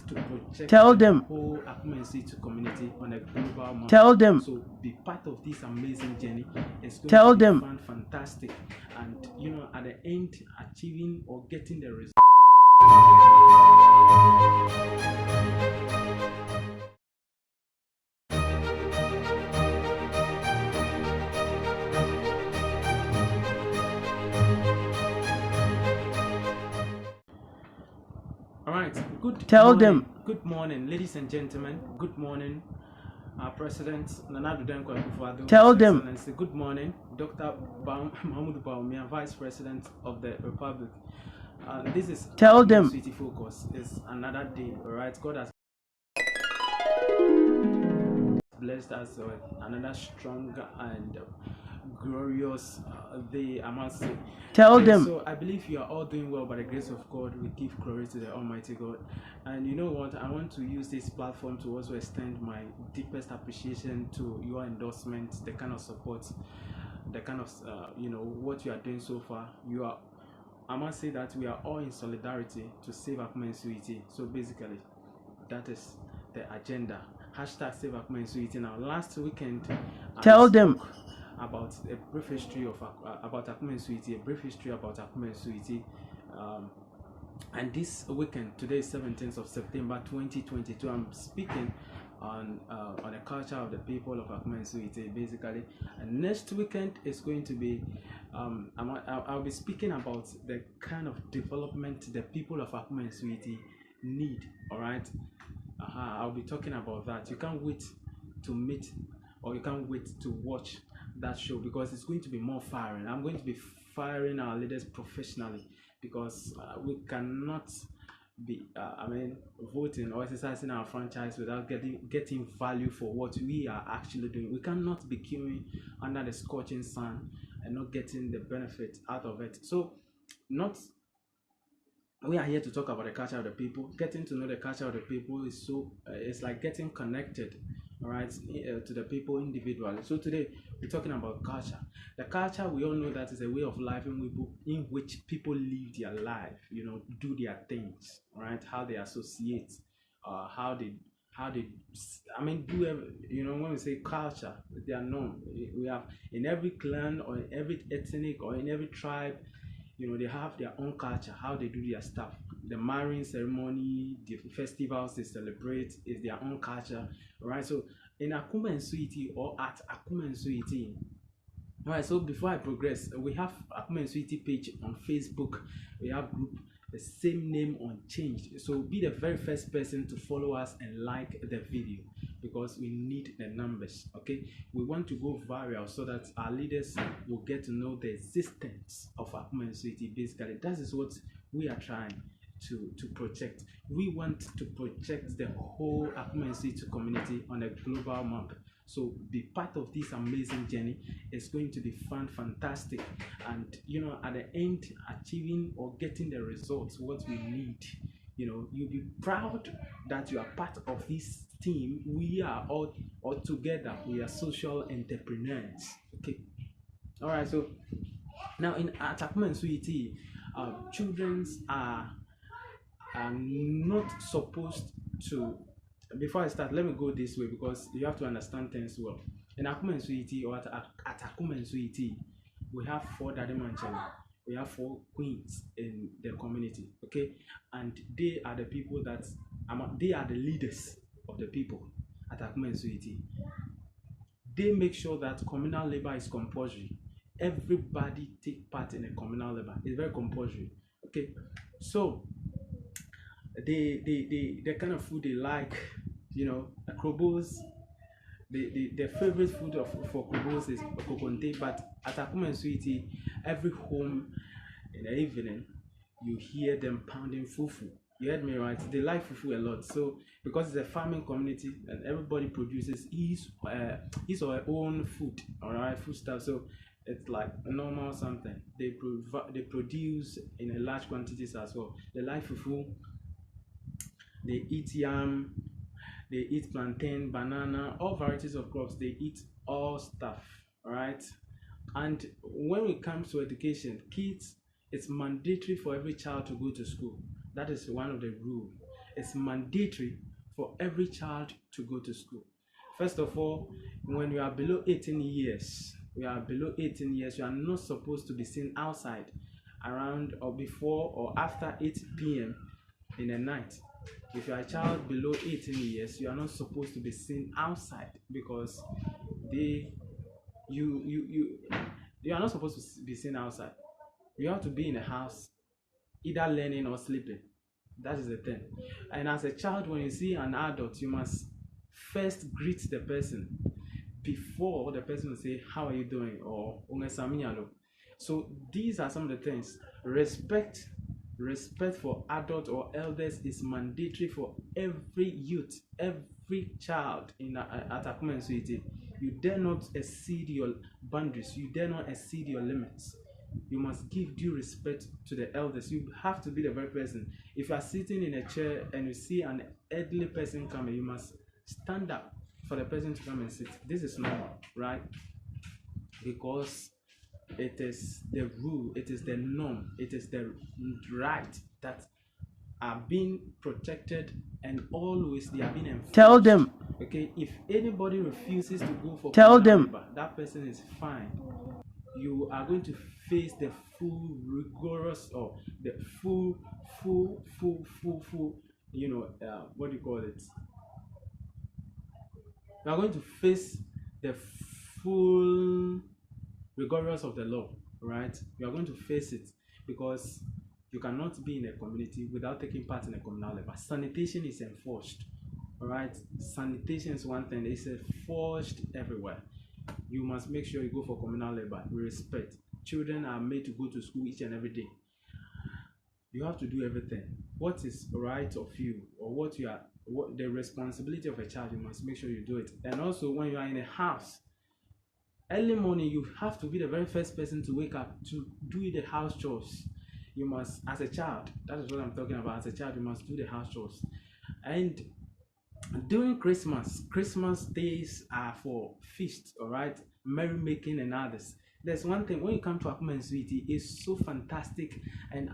to project Tell the them. whole Akumersu Yiti community on a global map. Tell them. So be part of this amazing journey. It's going Tell to be them. fun, fantastic, and at the end, achieving or getting the result. All right. Good morning, ladies and gentlemen. Good morning, President Nana Danko Akufo-Addo. Tell them. Good morning, Dr. Mahmoud Bawumia, Vice President of the Republic. This is Tell them. Akumersu Yiti Focus. It's another day. All right. God has blessed us with another strong and glorious day, I must say. Tell them. So I believe you are all doing well by the grace of God. We give glory to the Almighty God. And you know what? I want to use this platform to also extend my deepest appreciation to your endorsement, the kind of support, the kind of what you are doing so far. I must say that we are all in solidarity to save Akumersu Yiti. So basically, that is the agenda. Hashtag save Akumersu Yiti. Now, last weekend, Tell them about a brief history of about Akumersu Yiti, a brief history about Akumersu Yiti. And this weekend, today is 17th of September 2022, I'm speaking on the culture of the people of Akumersu Yiti, basically. And next weekend is going to be I'll be speaking about the kind of development the people of Akumersu Yiti need. All right. I'll be talking about that. You can't wait to meet, or you can't wait to watch that show, because it's going to be more firing. I'm going to be firing our leaders professionally, because we cannot be voting or exercising our franchise without getting value for what we are actually doing. We cannot be queuing under the scorching sun and not getting the benefit out of it. So we are here to talk about the culture of the people. Getting to know the culture of the people is it's like getting connected, all right, to the people individually. So today we're talking about culture. The culture, we all know that is a way of life in which people live their life, do their things, all right, how they associate, how they when we say culture, they are known. We have in every clan or in every ethnic or in every tribe, they have their own culture, how they do their stuff. The marrying ceremony, the festivals they celebrate is their own culture, right? So in Akumersu Yiti, or at Akumersu Yiti, all right, so before I progress, we have Akumersu Yiti page on Facebook. We have group, the same name unchanged. So be the very first person to follow us and like the video, because we need the numbers. Okay, we want to go viral so that our leaders will get to know the existence of Akumersu Yiti. Basically, that is what we are trying to project. We want to project the whole Akumersu Yiti community on a global map. So be part of this amazing journey. It's going to be fun, fantastic, and at the end, achieving or getting the results what we need. You'll be proud that you are part of this team. We are all together. We are social entrepreneurs. Okay. All right. So now at Akumersu Yiti, children are not supposed to. Before I start, let me go this way, because you have to understand things well. In Akumersu Yiti, or at Akumersu Yiti, we have 4 daddy manchani. We have 4 queens in the community, okay? And they are the people they are the leaders of the people at Akumersu Yiti. They make sure that communal labor is compulsory. Everybody take part in a communal labor. It's very compulsory, okay? So the kind of food they like, krobos. The favorite food for krobos is kokonte. But at Akumersu Yiti, every home in the evening, you hear them pounding fufu. You heard me right? They like fufu a lot. So because it's a farming community and everybody produces his or her own food, all right, food stuff. So it's like a normal something. They produce in a large quantities as well. They like fufu. They eat yam, they eat plantain, banana, all varieties of crops. They eat all stuff, all right? And when it comes to education, kids, it's mandatory for every child to go to school. That is one of the rules. it's mandatory for every child to go to school. First of all, when you are below 18 years, you are not supposed to be seen outside around or before or after 8 p.m. in the night. If you are a child below 18 years, you are not supposed to be seen outside because they you are not supposed to be seen outside. You have to be in the house, either learning or sleeping. That is the thing. And as a child, when you see an adult, you must first greet the person before the person will say, "How are you doing?" or "Ungesaminyalo." So these are some of the things. Respect for adults or elders is mandatory for every youth, every child at Akumersu Yiti. You dare not exceed your boundaries. You dare not exceed your limits. You must give due respect to the elders. You have to be the very person. If you are sitting in a chair and you see an elderly person coming, you must stand up for the person to come and sit. This is normal, right? Because it is the rule, it is the norm, it is the right that are being protected, and always they are being enforced. Tell them. Okay, if anybody refuses to go for Tell them. labor, that person is fine. You are going to face the full rigorous or the full what do you call it? You are going to face the full rigorous of the law, right? You are going to face it because you cannot be in a community without taking part in a communal labor. Sanitation is enforced, all right? Sanitation is one thing, it's enforced everywhere. You must make sure you go for communal labor. Respect. Children are made to go to school each and every day. You have to do everything. What is right of you, or what the responsibility of a child, you must make sure you do it. And also, when you are in a house, early morning, you have to be the very first person to wake up to do the house chores. You must, as a child, that is what I'm talking about. As a child, you must do the house chores. And during Christmas days are for feasts, all right, merrymaking and others. There's one thing, when you come to Akumersu Yiti, it's so fantastic, and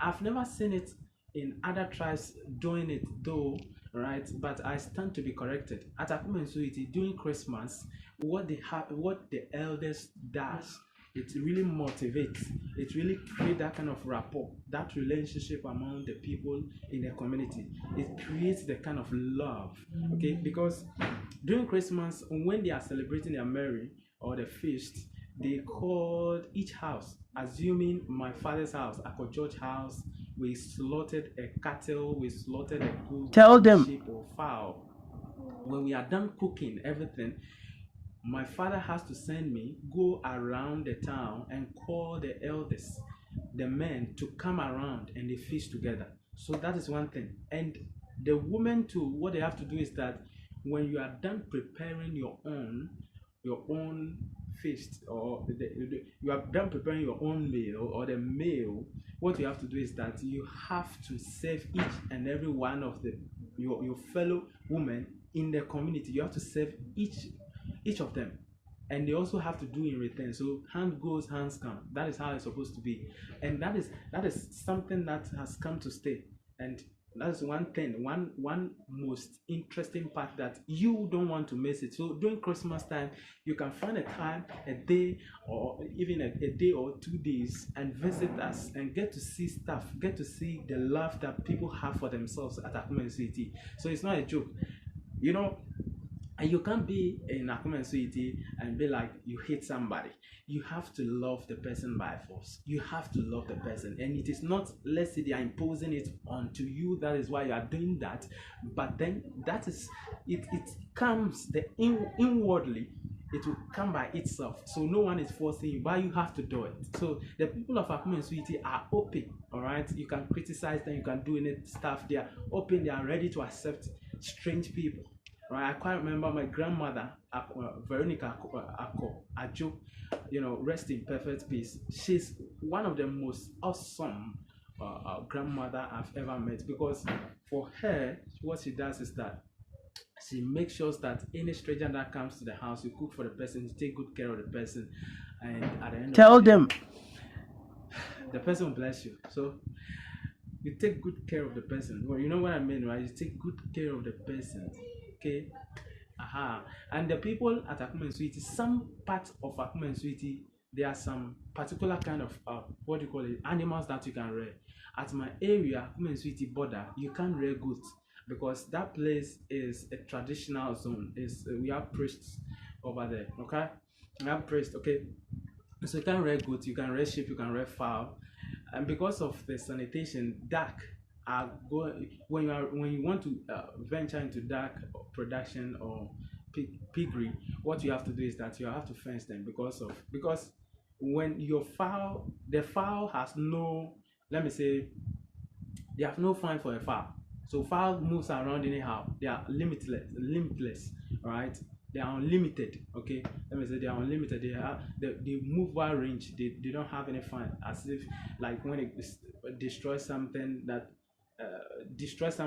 I've never seen it in other tribes doing it though, right? But I stand to be corrected. At Akumersu Yiti, during Christmas, what the elders does, it really motivates, it really creates that kind of rapport, that relationship among the people in the community. It creates the kind of love, okay? Because during Christmas, when they are celebrating their Merry or the feast, they called each house, assuming my father's house, Akko George house, we slaughtered a cattle, we slaughtered a goat, Tell them. sheep or fowl. When we are done cooking everything, my father has to send me, go around the town and call the elders, the men, to come around and they feast together. So that is one thing. And the women too, what they have to do is that when you are done preparing your own feast, or you are done preparing your own meal or the meal, what you have to do is that you have to serve each and every one of your fellow women in the community. You have to serve each of them, and they also have to do in return. So hand goes, hands come. That is how it's supposed to be, and that is something that has come to stay. And that's one thing, one most interesting part that you don't want to miss it. So during Christmas time, you can find a time, a day, or even a day or 2 days, and visit us and get to see stuff, get to see the love that people have for themselves at Akumersu Yiti. So it's not a joke, you know. And you can't be in Akumersu Yiti and be like you hate somebody. You have to love the person by force. You have to love the person, and it is not, let's say, they are imposing it onto you. That is why you are doing that. But then that is it. It comes inwardly. It will come by itself. So no one is forcing you, but you have to do it. So the people of Akumersu Yiti are open. All right, you can criticize them. You can do any stuff. They are open. They are ready to accept strange people. Right, I quite remember my grandmother, Veronica Ajo, rest in perfect peace. She's one of the most awesome grandmother I've ever met, because for her, what she does is that she makes sure that any stranger that comes to the house, you cook for the person, you take good care of the person, and at the end Tell of the day, them. the person will bless you. So You take good care of the person. Well, you know what I mean, right? You take good care of the person. Okay. Aha. And the people at Akumersu Yiti, some parts of Akumersu Yiti, there are some particular kind of what do you call it, animals that you can rear. At my area, Akumersu Yiti border, you can't rear goats because that place is a traditional zone. Is we have priests over there. Okay, we have priests. Okay, so you can rear goats, you can rear sheep, you can rear fowl, and because of the sanitation, duck are going when you want to venture into duck production or piggery. What you have to do is that you have to fence them because when your fowl, the fowl has no, let me say, they have no fine for a fowl. So fowl moves around anyhow. They are limitless, all right? They are unlimited, okay? Let me say they are unlimited. They move wide range. They don't have any fine. As if like when it destroys something that destroys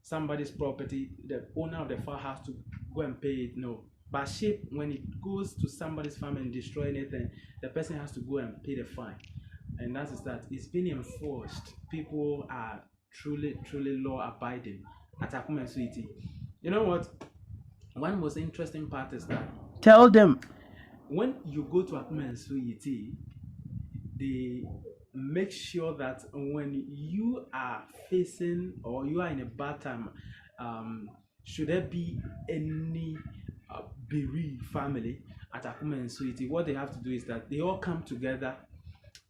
somebody's property, the owner of the farm has to go and pay it. No. But sheep, when it goes to somebody's farm and destroy anything, the person has to go and pay the fine. And that is that. It's been enforced. People are truly law abiding at Akumersu Yiti. You know what? One most interesting part is that Tell them. when you go to Akumersu Yiti, they make sure that when you are facing or you are in a bad time, should there be any bereaved family at Akumersu Yiti, what they have to do is that they all come together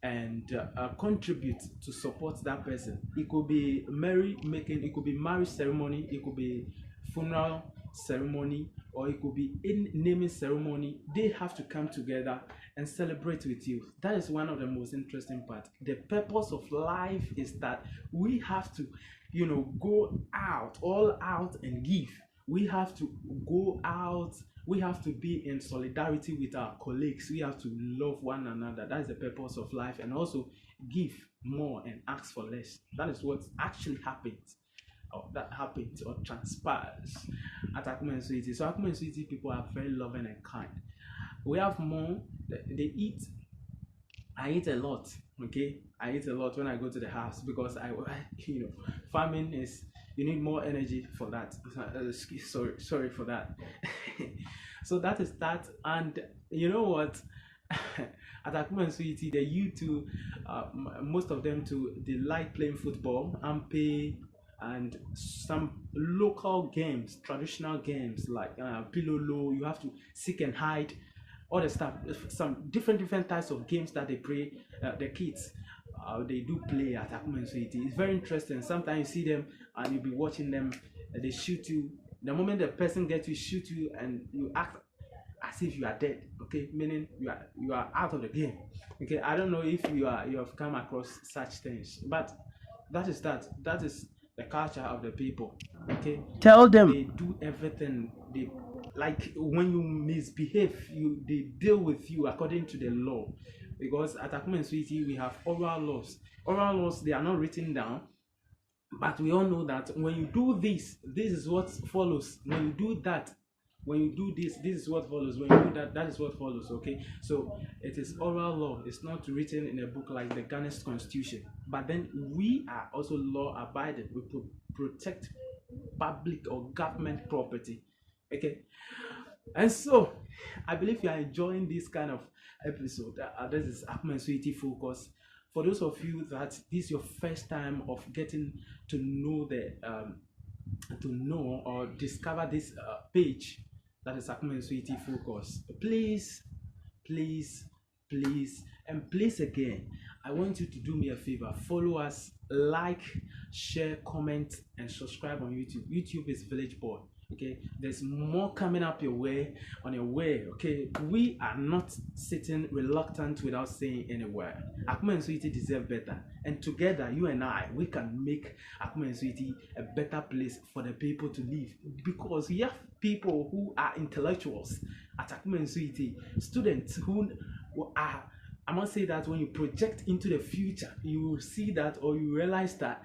and contribute to support that person. It could be merrymaking, it could be marriage ceremony, it could be funeral ceremony, or it could be in naming ceremony. They have to come together and celebrate with you. That is one of the most interesting parts. The purpose of life is that we have to, go out, all out and give. We have to go out. We have to be in solidarity with our colleagues. We have to love one another. That is the purpose of life. And also give more and ask for less. That is what actually happens, or that happens or transpires at Akumersu Yiti. So Akumersu Yiti people are very loving and kind. We have more. They eat. I eat a lot. Okay, I eat a lot when I go to the house because farming is, you need more energy for that. Sorry for that. So that is that. And you know what? At Akumersu Yiti, the youth, most of them they like playing football, ampe, and some local games, traditional games like pilolo. You have to seek and hide, all the stuff. Some different types of games that they play. The kids, they do play at Akumersu Yiti. It's very interesting. Sometimes you see them and you'll be watching them. They shoot you. The moment the person gets you, shoot you, and you act as if you are dead. Okay, meaning you are out of the game. Okay, I don't know if you have come across such things, but that is the culture of the people. Okay, Tell them. they do everything. They, like, when you misbehave, they deal with you according to the law. Because at Akumersu Yiti we have oral laws. Oral laws, they are not written down, but we all know that when you do this is what follows. When you do that, when you do this is what follows. When you do that, that is what follows. Okay, so it is oral law. It's not written in a book like the Ghana's constitution. But then we are also law abiding. We protect public or government property. Okay, and so I believe you are enjoying this kind of episode. This is Akumersu Yiti Focus. For those of you that this is your first time of getting to know or discover this page, that is Akumersu Yiti Focus, please, and please again, I want you to do me a favor. Follow us, like, share, comment, and subscribe on YouTube. YouTube is Village Boy. Okay, there's more coming up your way, on your way. Okay, we are not sitting reluctant without saying anywhere. Akumersu Yiti deserve better, and together, you and I, we can make Akumersu Yiti a better place for the people to live. Because we have people who are intellectuals at Akumersu Yiti, students who are, I must say that when you project into the future, you will see that, or you realize that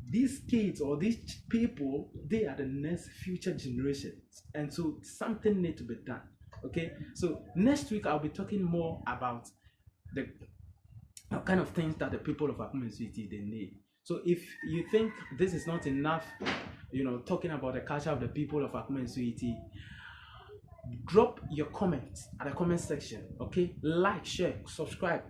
these kids or these people, they are the next future generations, and so something needs to be done. Okay, so next week I'll be talking more about the kind of things that the people of Akumersu Yiti they need. So if you think this is not enough, talking about the culture of the people of Akumersu Yiti, drop your comments at the comment section. Okay, like, share, subscribe,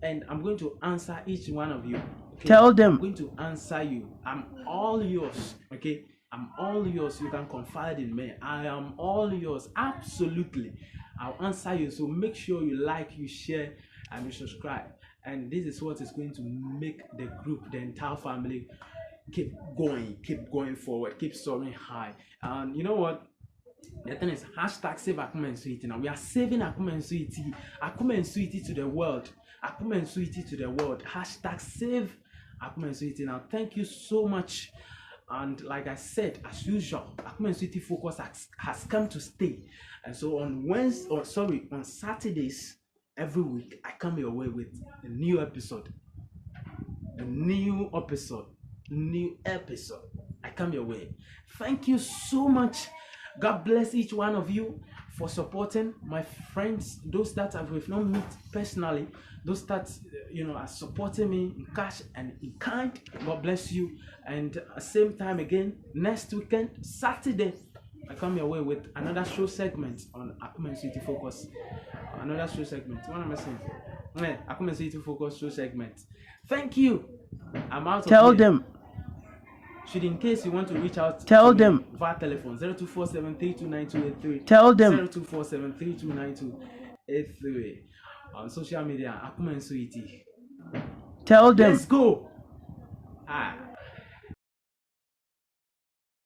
and I'm going to answer each one of you. Okay? Tell them. I'm going to answer you. I'm all yours. Okay, I'm all yours. You can confide in me. I am all yours. Absolutely, I'll answer you. So make sure you like, you share, and you subscribe. And this is what is going to make the group, the entire family, keep going forward, keep soaring high. And you know what? The thing is, hashtag save Akumersu Yiti. Now we are saving Akumersu Yiti. Akumersu Yiti to the world. Akumersu Yiti to the world. Hashtag save Akumersu Yiti. Now thank you so much. And like I said, as usual, Akumersu Yiti Focus has come to stay. And so on Saturdays every week, I come your way with a new episode. I come your way. Thank you so much. God bless each one of you for supporting my friends, those that have not met personally, those that are supporting me in cash and in kind. God bless you. And same time again next weekend, Saturday, I come your way with another show segment on Akumersu Yiti Focus. Another show segment. What am I saying? Akumersu Yiti Focus show segment. Thank you. I'm out. Tell them. Should in case you want to reach out, tell them via telephone 0247329283. Tell them 0247329283. On social media, Akumersu Yiti. Tell them. Let's go.